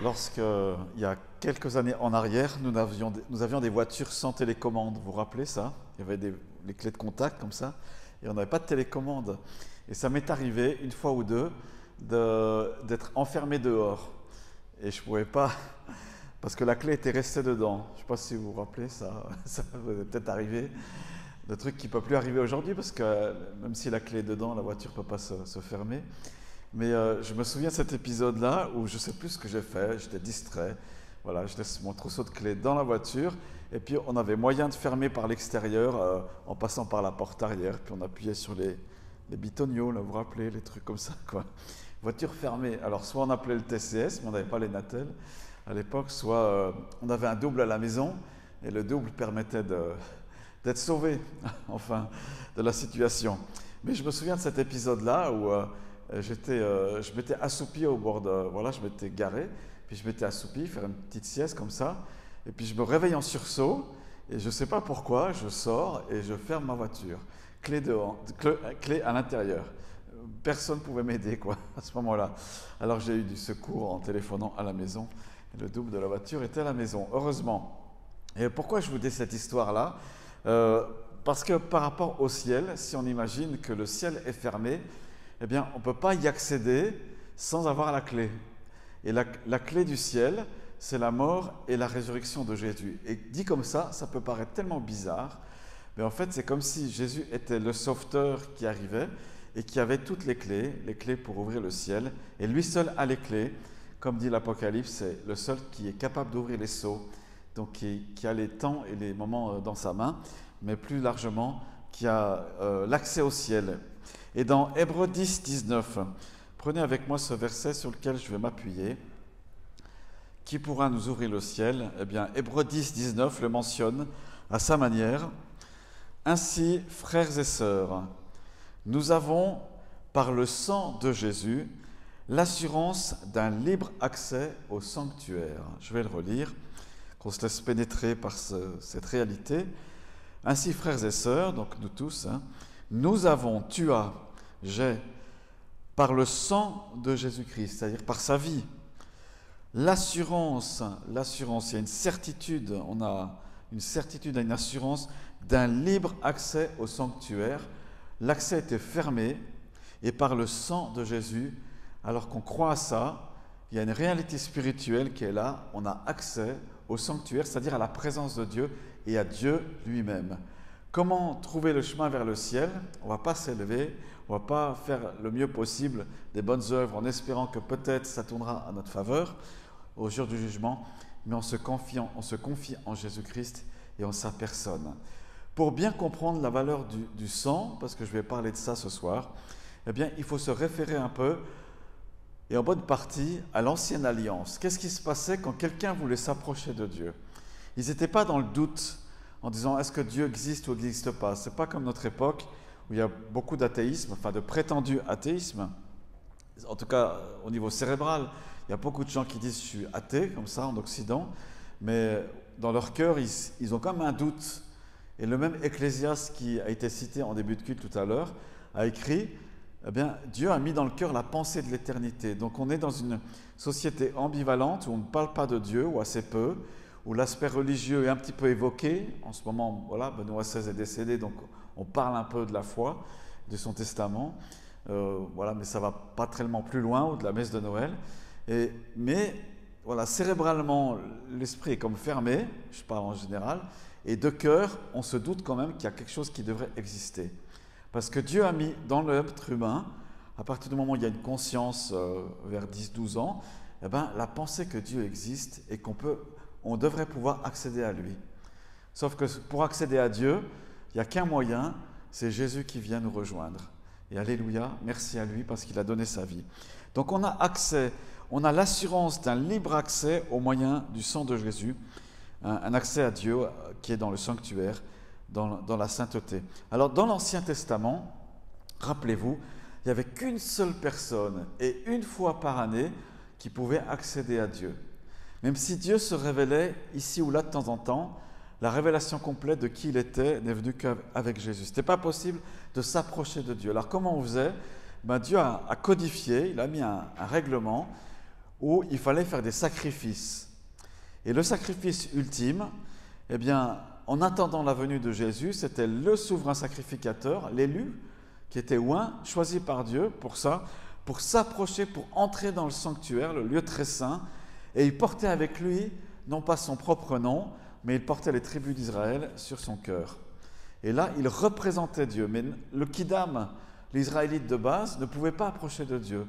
Lorsque, il y a quelques années en arrière, nous avions des voitures sans télécommande. Vous vous rappelez ça? Il y avait les clés de contact comme ça, et on n'avait pas de télécommande. Et ça m'est arrivé une fois ou deux d'être enfermé dehors. Et je ne pouvais pas, parce que la clé était restée dedans. Je ne sais pas si vous vous rappelez ça, ça vous est peut-être arrivé. Le truc qui ne peut plus arriver aujourd'hui, parce que même si la clé est dedans, la voiture ne peut pas se fermer. Mais je me souviens de cet épisode-là où je ne sais plus ce que j'ai fait, j'étais distrait. Voilà, je laisse mon trousseau de clés dans la voiture et puis on avait moyen de fermer par l'extérieur en passant par la porte arrière. Puis on appuyait sur les bitonniaux, là, vous vous rappelez, les trucs comme ça, quoi. Voiture fermée. Alors soit on appelait le TCS, mais on n'avait pas les Natel à l'époque, soit on avait un double à la maison et le double permettait d'être sauvé, enfin, de la situation. Mais je me souviens de cet épisode-là où je m'étais assoupi au bord de... Voilà, je m'étais garé, puis je m'étais assoupi, faire une petite sieste comme ça, et puis je me réveille en sursaut, et je ne sais pas pourquoi, je sors et je ferme ma voiture. Clé dehors, clé à l'intérieur. Personne ne pouvait m'aider, quoi, à ce moment-là. Alors j'ai eu du secours en téléphonant à la maison, et le double de la voiture était à la maison, heureusement. Et pourquoi je vous dis cette histoire-là? Parce que par rapport au ciel, si on imagine que le ciel est fermé, eh bien, on ne peut pas y accéder sans avoir la clé. Et la clé du ciel, c'est la mort et la résurrection de Jésus. Et dit comme ça peut paraître tellement bizarre, mais en fait, c'est comme si Jésus était le sauveteur qui arrivait et qui avait toutes les clés pour ouvrir le ciel. Et lui seul a les clés. Comme dit l'Apocalypse, c'est le seul qui est capable d'ouvrir les sceaux, donc qui a les temps et les moments dans sa main, mais plus largement, qui a l'accès au ciel. Et dans Hébreux 10, 19, prenez avec moi ce verset sur lequel je vais m'appuyer. Qui pourra nous ouvrir le ciel? Eh bien, Hébreux 10, 19 le mentionne à sa manière. Ainsi, frères et sœurs, nous avons, par le sang de Jésus, l'assurance d'un libre accès au sanctuaire. Je vais le relire, qu'on se laisse pénétrer par cette réalité. Ainsi, frères et sœurs, donc nous tous, nous avons, tu as, j'ai, par le sang de Jésus-Christ, c'est-à-dire par sa vie, l'assurance, il y a une certitude, on a une certitude, une assurance d'un libre accès au sanctuaire. L'accès était fermé et par le sang de Jésus, alors qu'on croit à ça, il y a une réalité spirituelle qui est là, on a accès au sanctuaire, c'est-à-dire à la présence de Dieu et à Dieu lui-même. Comment trouver le chemin vers le ciel? On ne va pas s'élever, on ne va pas faire le mieux possible des bonnes œuvres en espérant que peut-être ça tournera à notre faveur au jour du jugement, mais on se confie en Jésus-Christ et en sa personne. Pour bien comprendre la valeur du sang, parce que je vais parler de ça ce soir, eh bien, il faut se référer un peu, et en bonne partie, à l'ancienne alliance. Qu'est-ce qui se passait quand quelqu'un voulait s'approcher de Dieu? Ils n'étaient pas dans le doute en disant est-ce que Dieu existe ou n'existe pas. Ce n'est pas comme notre époque où il y a beaucoup d'athéisme, enfin de prétendu athéisme, en tout cas au niveau cérébral. Il y a beaucoup de gens qui disent je suis athée, comme ça, en Occident, mais dans leur cœur, ils ont quand même un doute. Et le même Ecclésiaste qui a été cité en début de culte tout à l'heure a écrit eh bien, Dieu a mis dans le cœur la pensée de l'éternité. Donc on est dans une société ambivalente où on ne parle pas de Dieu, ou assez peu, où l'aspect religieux est un petit peu évoqué. En ce moment, voilà, Benoît XVI est décédé, donc on parle un peu de la foi, de son testament. Voilà, mais ça ne va pas tellement plus loin, ou de la messe de Noël. Mais voilà, cérébralement, l'esprit est comme fermé, je parle en général, et de cœur, on se doute quand même qu'il y a quelque chose qui devrait exister. Parce que Dieu a mis dans l'être humain, à partir du moment où il y a une conscience vers 10-12 ans, eh ben, la pensée que Dieu existe et on devrait pouvoir accéder à lui. Sauf que pour accéder à Dieu, il n'y a qu'un moyen, c'est Jésus qui vient nous rejoindre. Et alléluia, merci à lui parce qu'il a donné sa vie. Donc on a accès, on a l'assurance d'un libre accès au moyen du sang de Jésus, un accès à Dieu qui est dans le sanctuaire, dans la sainteté. Alors dans l'Ancien Testament, rappelez-vous, il n'y avait qu'une seule personne et une fois par année qui pouvait accéder à Dieu. Même si Dieu se révélait ici ou là de temps en temps, la révélation complète de qui il était n'est venue qu'avec Jésus. Ce n'était pas possible de s'approcher de Dieu. Alors comment on faisait? Dieu a codifié, il a mis un règlement où il fallait faire des sacrifices. Et le sacrifice ultime, eh bien, en attendant la venue de Jésus, c'était le souverain sacrificateur, l'élu, qui était oint, choisi par Dieu pour ça, pour s'approcher, pour entrer dans le sanctuaire, le lieu très saint, et il portait avec lui, non pas son propre nom, mais il portait les tribus d'Israël sur son cœur. Et là, il représentait Dieu. Mais le Kidam, l'Israélite de base, ne pouvait pas approcher de Dieu.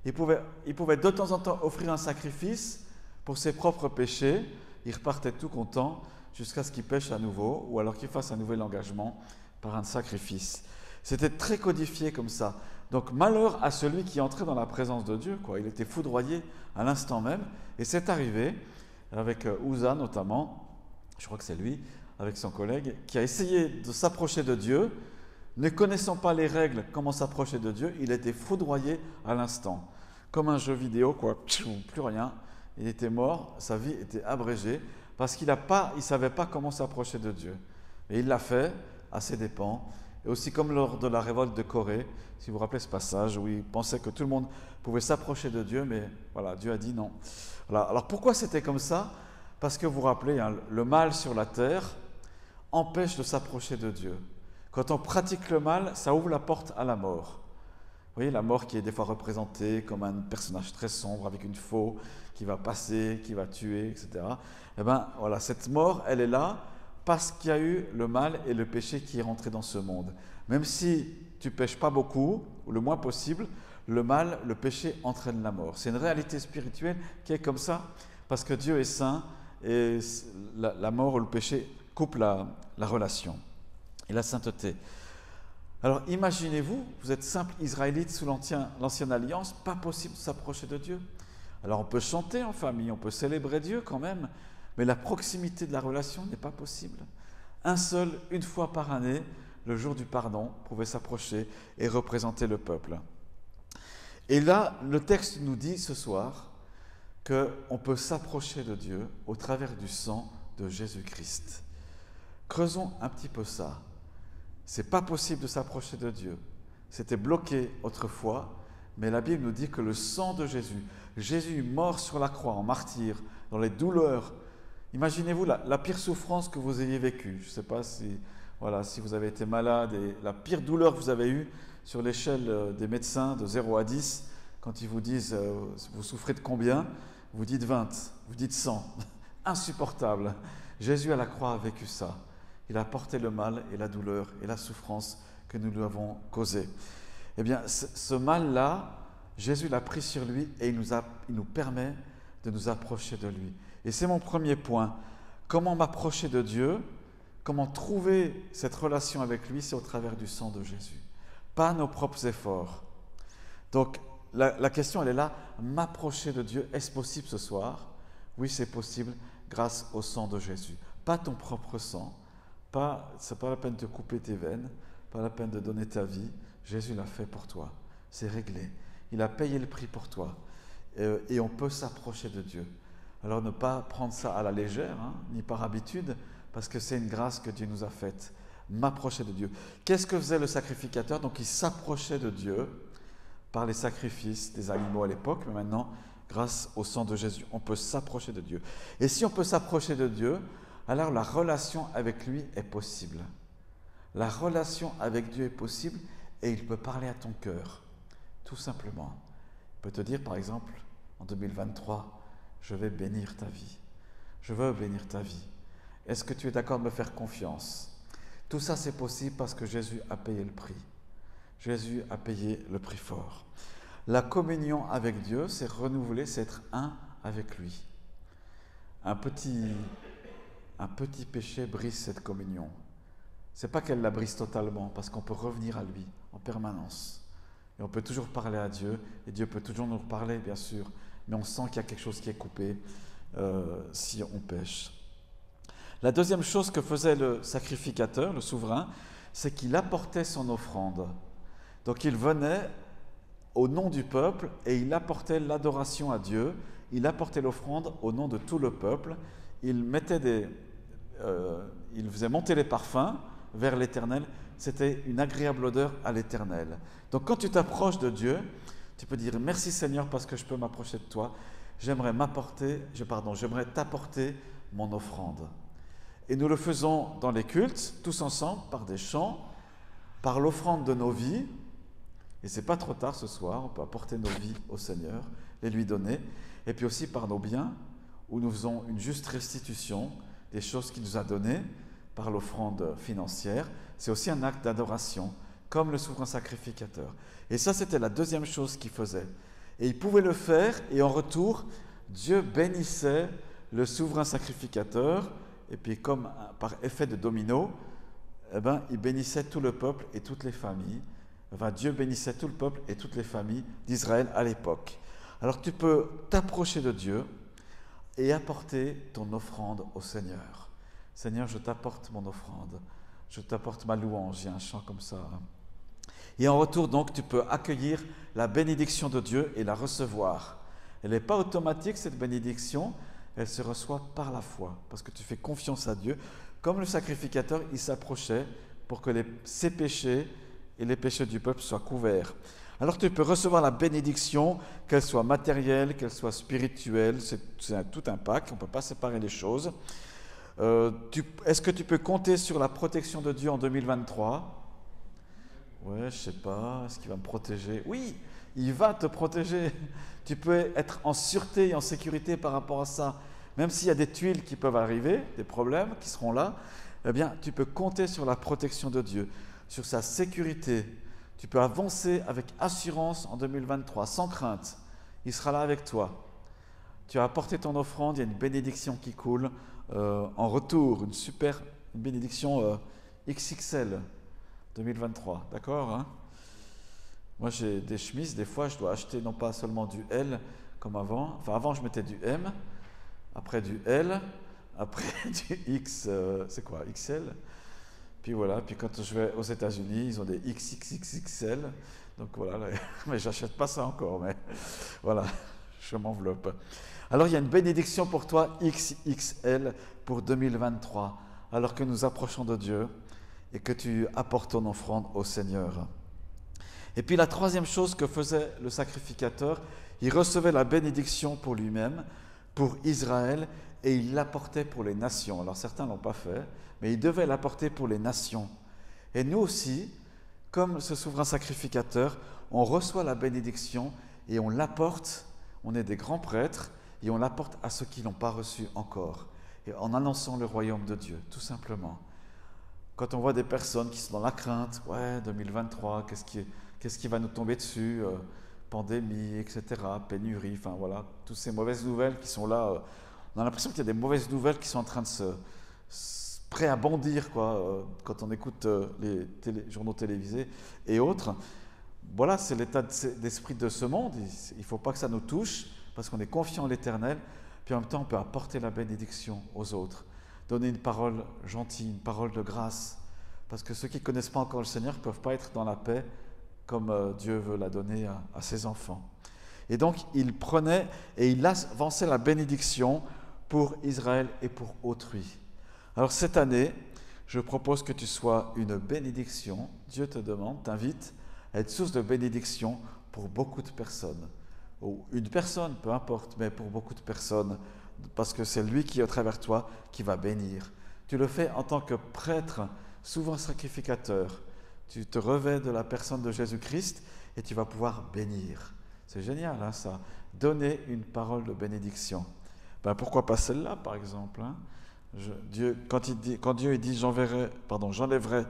Il pouvait de temps en temps offrir un sacrifice pour ses propres péchés. Il repartait tout content jusqu'à ce qu'il pêche à nouveau, ou alors qu'il fasse un nouvel engagement par un sacrifice. C'était très codifié comme ça. Donc malheur à celui qui entrait dans la présence de Dieu, quoi. Il était foudroyé à l'instant même. Et c'est arrivé avec Uza notamment, je crois que c'est lui, avec son collègue, qui a essayé de s'approcher de Dieu. Ne connaissant pas les règles, comment s'approcher de Dieu, il a été foudroyé à l'instant. Comme un jeu vidéo, quoi, plus rien. Il était mort, sa vie était abrégée, parce qu'il ne savait pas comment s'approcher de Dieu. Et il l'a fait à ses dépens. Et aussi comme lors de la révolte de Corée, si vous vous rappelez ce passage, où il pensait que tout le monde pouvait s'approcher de Dieu, mais voilà, Dieu a dit non. Voilà. Alors pourquoi c'était comme ça? Parce que vous vous rappelez, hein, le mal sur la terre empêche de s'approcher de Dieu. Quand on pratique le mal, ça ouvre la porte à la mort. Vous voyez, la mort qui est des fois représentée comme un personnage très sombre, avec une faux qui va passer, qui va tuer, etc. Eh bien, voilà, cette mort, elle est là parce qu'il y a eu le mal et le péché qui est rentré dans ce monde. Même si tu pêches pas beaucoup, ou le moins possible, le mal, le péché entraîne la mort. C'est une réalité spirituelle qui est comme ça, parce que Dieu est saint et la mort ou le péché coupe la relation et la sainteté. Alors imaginez-vous, vous êtes simple Israélite sous l'ancienne alliance, pas possible de s'approcher de Dieu. Alors on peut chanter en famille, on peut célébrer Dieu quand même, mais la proximité de la relation n'est pas possible. Un seul, une fois par année, le jour du pardon, pouvait s'approcher et représenter le peuple. Et là, le texte nous dit ce soir qu'on peut s'approcher de Dieu au travers du sang de Jésus-Christ. Creusons un petit peu ça. C'est pas possible de s'approcher de Dieu. C'était bloqué autrefois, mais la Bible nous dit que le sang de Jésus, Jésus mort sur la croix en martyr, dans les douleurs. Imaginez-vous la pire souffrance que vous ayez vécue. Je ne sais pas si vous avez été malade et la pire douleur que vous avez eue sur l'échelle des médecins de 0 à 10, quand ils vous disent vous souffrez de combien, vous dites 20, vous dites 100. Insupportable. Jésus à la croix a vécu ça. Il a porté le mal et la douleur et la souffrance que nous lui avons causée. Eh bien, ce mal-là, Jésus l'a pris sur lui et il nous permet de nous approcher de lui. Et c'est mon premier point. Comment m'approcher de Dieu? Comment trouver cette relation avec lui? C'est au travers du sang de Jésus. Pas nos propres efforts. Donc, la question, elle est là. M'approcher de Dieu, est-ce possible ce soir? Oui, c'est possible grâce au sang de Jésus. Pas ton propre sang. C'est pas la peine de couper tes veines, pas la peine de donner ta vie. Jésus l'a fait pour toi. C'est réglé. Il a payé le prix pour toi. Et on peut s'approcher de Dieu. Alors ne pas prendre ça à la légère, hein, ni par habitude, parce que c'est une grâce que Dieu nous a faite. M'approcher de Dieu. Qu'est-ce que faisait le sacrificateur? Donc il s'approchait de Dieu par les sacrifices des animaux à l'époque, mais maintenant, grâce au sang de Jésus, on peut s'approcher de Dieu. Et si on peut s'approcher de Dieu, alors la relation avec lui est possible. La relation avec Dieu est possible et il peut parler à ton cœur, tout simplement. Il peut te dire, par exemple, en 2023, je vais bénir ta vie. Je veux bénir ta vie. Est-ce que tu es d'accord de me faire confiance? Tout ça, c'est possible parce que Jésus a payé le prix. Jésus a payé le prix fort. La communion avec Dieu, c'est renouveler, c'est être un avec lui. Un petit péché brise cette communion. C'est pas qu'elle la brise totalement, parce qu'on peut revenir à lui en permanence. Et on peut toujours parler à Dieu, et Dieu peut toujours nous parler, bien sûr, mais on sent qu'il y a quelque chose qui est coupé si on pêche. La deuxième chose que faisait le sacrificateur, le souverain, c'est qu'il apportait son offrande. Donc il venait au nom du peuple et il apportait l'adoration à Dieu, il apportait l'offrande au nom de tout le peuple, il faisait monter les parfums vers l'Éternel, c'était une agréable odeur à l'Éternel. Donc quand tu t'approches de Dieu, tu peux dire merci Seigneur parce que je peux m'approcher de toi j'aimerais t'apporter mon offrande. Et nous le faisons dans les cultes, tous ensemble, par des chants, par l'offrande de nos vies. Et c'est pas trop tard ce soir, on peut apporter nos vies au Seigneur, les lui donner. Et puis aussi par nos biens, où nous faisons une juste restitution des choses qu'il nous a données, par l'offrande financière. C'est aussi un acte d'adoration, comme le souverain sacrificateur. Et ça, c'était la deuxième chose qu'il faisait. Et il pouvait le faire, et en retour, Dieu bénissait le souverain sacrificateur, et puis comme par effet de domino, il bénissait tout le peuple et toutes les familles. Dieu bénissait tout le peuple et toutes les familles d'Israël à l'époque. Alors tu peux t'approcher de Dieu et apporter ton offrande au Seigneur. Seigneur, je t'apporte mon offrande, je t'apporte ma louange. Il y a un chant comme ça. Et en retour, donc, tu peux accueillir la bénédiction de Dieu et la recevoir. Elle n'est pas automatique, cette bénédiction, elle se reçoit par la foi, parce que tu fais confiance à Dieu. Comme le sacrificateur, il s'approchait pour que ses péchés et les péchés du peuple soient couverts. Alors tu peux recevoir la bénédiction, qu'elle soit matérielle, qu'elle soit spirituelle, c'est tout un pack, on ne peut pas séparer les choses. Est-ce que tu peux compter sur la protection de Dieu en 2023 ? Ouais, je ne sais pas, est-ce qu'il va me protéger ? Oui, il va te protéger. Tu peux être en sûreté et en sécurité par rapport à ça. Même s'il y a des tuiles qui peuvent arriver, des problèmes qui seront là, eh bien, tu peux compter sur la protection de Dieu, sur sa sécurité. Tu peux avancer avec assurance en 2023, sans crainte. Il sera là avec toi. Tu as apporté ton offrande, il y a une bénédiction qui coule en retour, une bénédiction XXL 2023, d'accord, hein? Moi, j'ai des chemises, des fois, je dois acheter non pas seulement du L comme avant. Enfin, avant, je mettais du M, après du L, après du X, c'est quoi, XL. Puis voilà, puis quand je vais aux États-Unis, ils ont des XXXXL. Donc voilà, mais j'achète pas ça encore, mais voilà, je m'enveloppe. Alors, il y a une bénédiction pour toi, XXL, pour 2023, alors que nous approchons de Dieu et que tu apportes ton offrande au Seigneur. Et puis la troisième chose que faisait le sacrificateur, il recevait la bénédiction pour lui-même, pour Israël, et il l'apportait pour les nations. Alors certains ne l'ont pas fait, mais il devait l'apporter pour les nations. Et nous aussi, comme ce souverain sacrificateur, on reçoit la bénédiction et on l'apporte, on est des grands prêtres, et on l'apporte à ceux qui ne l'ont pas reçu encore, et en annonçant le royaume de Dieu, tout simplement. Quand on voit des personnes qui sont dans la crainte, ouais, 2023, qu'est-ce qui va nous tomber dessus, pandémie, etc., pénurie, enfin voilà, toutes ces mauvaises nouvelles qui sont là. On a l'impression qu'il y a des mauvaises nouvelles qui sont en train de prêts à bondir, quoi, quand on écoute les journaux télévisés et autres. Voilà, c'est l'état d'esprit de ce monde. Il ne faut pas que ça nous touche, parce qu'on est confiant en l'Éternel, puis en même temps, on peut apporter la bénédiction aux autres. Donner une parole gentille, une parole de grâce, parce que ceux qui ne connaissent pas encore le Seigneur ne peuvent pas être dans la paix comme Dieu veut la donner à ses enfants. Et donc, il prenait et il avançait la bénédiction pour Israël et pour autrui. Alors cette année, je propose que tu sois une bénédiction. Dieu te demande, t'invite à être source de bénédiction pour beaucoup de personnes. Ou une personne, peu importe, mais pour beaucoup de personnes, parce que c'est lui qui est au travers de toi qui va bénir. Tu le fais en tant que prêtre, souvent sacrificateur. Tu te revêts de la personne de Jésus-Christ et tu vas pouvoir bénir. C'est génial, hein, ça. Donner une parole de bénédiction. Pourquoi pas celle-là, par exemple, hein? Quand Dieu dit j'enlèverai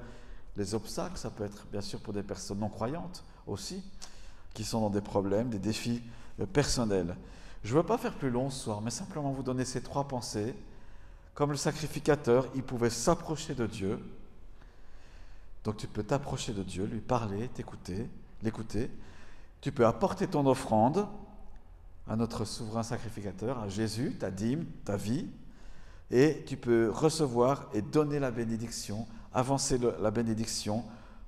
les obstacles, ça peut être bien sûr pour des personnes non croyantes aussi, qui sont dans des problèmes, des défis personnels. Je ne veux pas faire plus long ce soir, mais simplement vous donner ces trois pensées. Comme le sacrificateur, il pouvait s'approcher de Dieu. Donc tu peux t'approcher de Dieu, lui parler, l'écouter. Tu peux apporter ton offrande à notre souverain sacrificateur, à Jésus, ta dîme, ta vie. Et tu peux recevoir et donner la bénédiction, avancer la bénédiction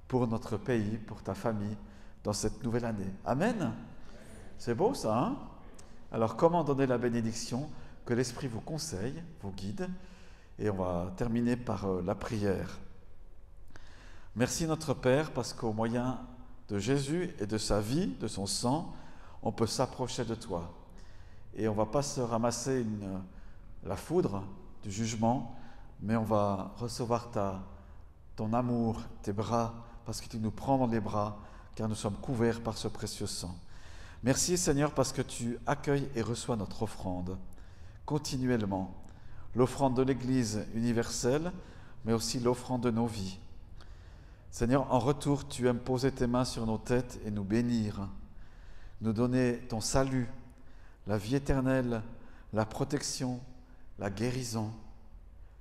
pour notre pays, pour ta famille, dans cette nouvelle année. Amen. C'est beau ça, hein? Alors comment donner la bénédiction? Que l'Esprit vous conseille, vous guide. Et on va terminer par la prière. Merci notre Père, parce qu'au moyen de Jésus et de sa vie, de son sang, on peut s'approcher de toi. et on ne va pas se ramasser la foudre du jugement, mais on va recevoir ton amour, tes bras, parce que tu nous prends dans les bras, car nous sommes couverts par ce précieux sang. Merci Seigneur parce que tu accueilles et reçois notre offrande continuellement, l'offrande de l'Église universelle, mais aussi l'offrande de nos vies. Seigneur, en retour, tu aimes poser tes mains sur nos têtes et nous bénir, nous donner ton salut, la vie éternelle, la protection, la guérison,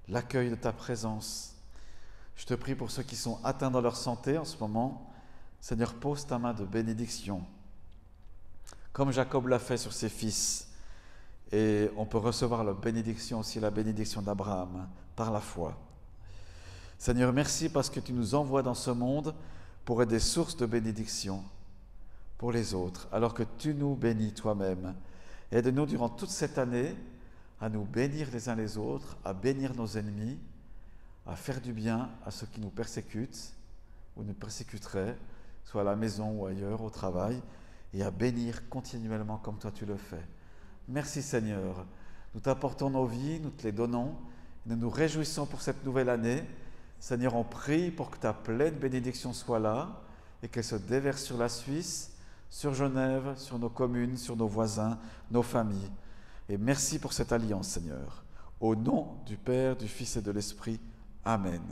l'accueil de ta présence. Je te prie pour ceux qui sont atteints dans leur santé en ce moment. Seigneur, pose ta main de bénédiction, comme Jacob l'a fait sur ses fils. Et on peut recevoir la bénédiction aussi, la bénédiction d'Abraham, par la foi. Seigneur, merci parce que tu nous envoies dans ce monde pour être des sources de bénédiction pour les autres, alors que tu nous bénis toi-même. Aide-nous durant toute cette année à nous bénir les uns les autres, à bénir nos ennemis, à faire du bien à ceux qui nous persécutent ou nous persécuteraient, soit à la maison ou ailleurs, au travail, et à bénir continuellement comme toi tu le fais. Merci Seigneur, nous t'apportons nos vies, nous te les donnons, nous nous réjouissons pour cette nouvelle année. Seigneur, on prie pour que ta pleine bénédiction soit là et qu'elle se déverse sur la Suisse, sur Genève, sur nos communes, sur nos voisins, nos familles. Et merci pour cette alliance, Seigneur. Au nom du Père, du Fils et de l'Esprit. Amen.